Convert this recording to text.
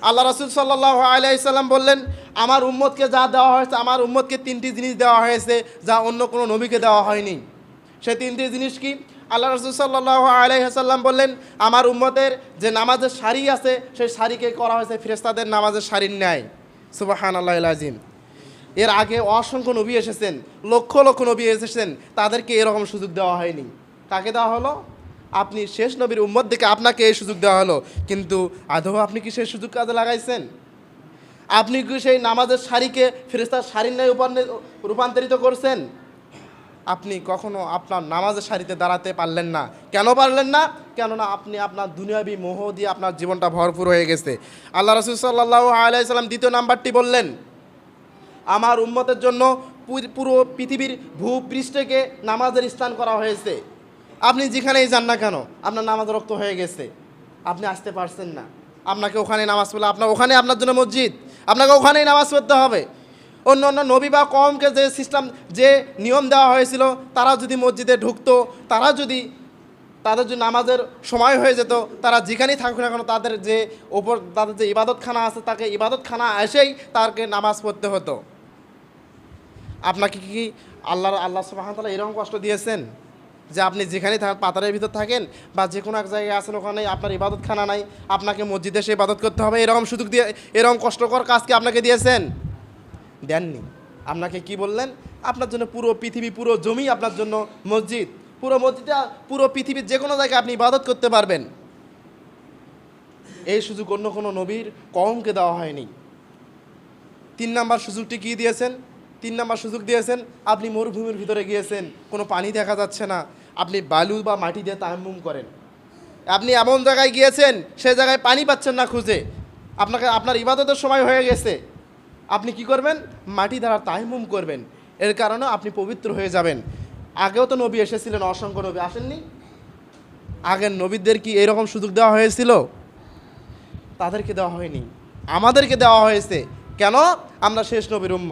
আল্লাহ রাসূল সাল্লাল্লাহু আলাইহি সাল্লাম বললেন, আমার উম্মতকে যা দেওয়া হয়েছে, আমার উম্মতকে তিনটি জিনিস দেওয়া হয়েছে যা অন্য কোনো নবীকে দেওয়া হয়নি। সেই তিনটি জিনিস কি? আল্লাহ রাসূল সাল্লাল্লাহু আলাইহি সাল্লাম বললেন, আমার উম্মতের যে নামাজের সারি আছে সেই সারিকে করা হয়েছে ফেরেশতাদের নামাজের সারির ন্যায়। সুবহানাল্লাহিল আযীম। এর আগে অসংখ্য নবী এসেছেন, লক্ষ লক্ষ নবী এসেছেন, তাদেরকে এরকম সুযোগ দেওয়া হয়নি। কাকে দেওয়া হলো? আপনি শেষ নবীর উম্মত দেখে আপনাকে এই সুযোগ দেওয়া হলো, কিন্তু আদৌ আপনি কি সেই সুযোগ কাজে লাগাইছেন? আপনি কি সেই নামাজের সারিকে ফেরেশতার সারির ন্যায় রূপান্তরিত করছেন? আপনি কখনো আপনার নামাজের সারিতে দাঁড়াতে পারলেন না। কেন পারলেন না? কেননা আপনি আপনার দুনিয়াবি মোহ দিয়ে আপনার জীবনটা ভরপুর হয়ে গেছে। আল্লাহ রাসূল সাল্লাল্লাহু আলাইহি সাল্লাম দ্বিতীয় নাম্বারটি বললেন, আমার উম্মতের জন্য পুরো পৃথিবীর ভূপৃষ্ঠকে নামাজের স্থান করা হয়েছে। আপনি যেখানেই যান না কেন, আপনার নামাজ রক্ত হয়ে গেছে, আপনি আসতে পারছেন না, আপনাকে ওখানে নামাজ পড়লে ওখানে আপনার জন্য মসজিদ, আপনাকে ওখানেই নামাজ পড়তে হবে। অন্য অন্য নবী বা কওমকে যে সিস্টেম, যে নিয়ম দেওয়া হয়েছিল, তারা যদি মসজিদে ঢুকতো, তাদের যে নামাজের সময় হয়ে যেত, তারা যেখানেই থাকুক না কেন, তাদের যে ইবাদতখানা আছে, তাকে ইবাদতখানা এসেই তাকে নামাজ পড়তে হতো। আপনাকে কি আল্লাহ সুবহানাহু ওয়া তাআলা এরকম কষ্ট দিয়েছেন যে আপনি যেখানেই থাকেন, পাতারের ভিতর থাকেন বা যে কোনো এক জায়গায় আছেন, ওখানে আপনার ইবাদতখানা নাই, আপনাকে মসজিদে এসে ইবাদত করতে হবে, এরকম সুযোগ দিয়ে এরকম কষ্টকর কাজ কি আপনাকে দিয়েছেন? দেননি। আপনাকে কি বললেন? আপনার জন্য পুরো পৃথিবী, পুরো জমি আপনার জন্য মসজিদ, পুরো মসজিদে পুরো পৃথিবীর যে কোনো জায়গায় আপনি ইবাদত করতে পারবেন। এই সুযোগ অন্য কোনো নবীর কওমকে দেওয়া হয়নি। 3 নাম্বার সুযোগটি কি দিয়েছেন? 3 নাম্বার সুযোগ দিয়েছেন, আপনি মরুভূমির ভিতরে গিয়েছেন, কোনো পানি দেখা যাচ্ছে না, আপনি বালু বা মাটি দিয়ে তায়াম্মুম করেন। আপনি এমন জায়গায় গিয়েছেন, সেই জায়গায় পানি পাচ্ছেন না খুঁজে, আপনার ইবাদতের সময় হয়ে গেছে, আপনি কি করবেন? মাটি দ্বারা তায়াম্মুম করবেন। এর কারণে আপনি পবিত্র হয়ে যাবেন। আগেও তো নবী এসেছিলেন, অসংখ্য নবী আসেননি? আগের নবীদের কি এরকম সুযোগ দেওয়া হয়েছিল? তাদেরকে দেওয়া হয়নি, আমাদেরকে দেওয়া হয়েছে। কেন? আমরা শেষ নবীর উম্মত।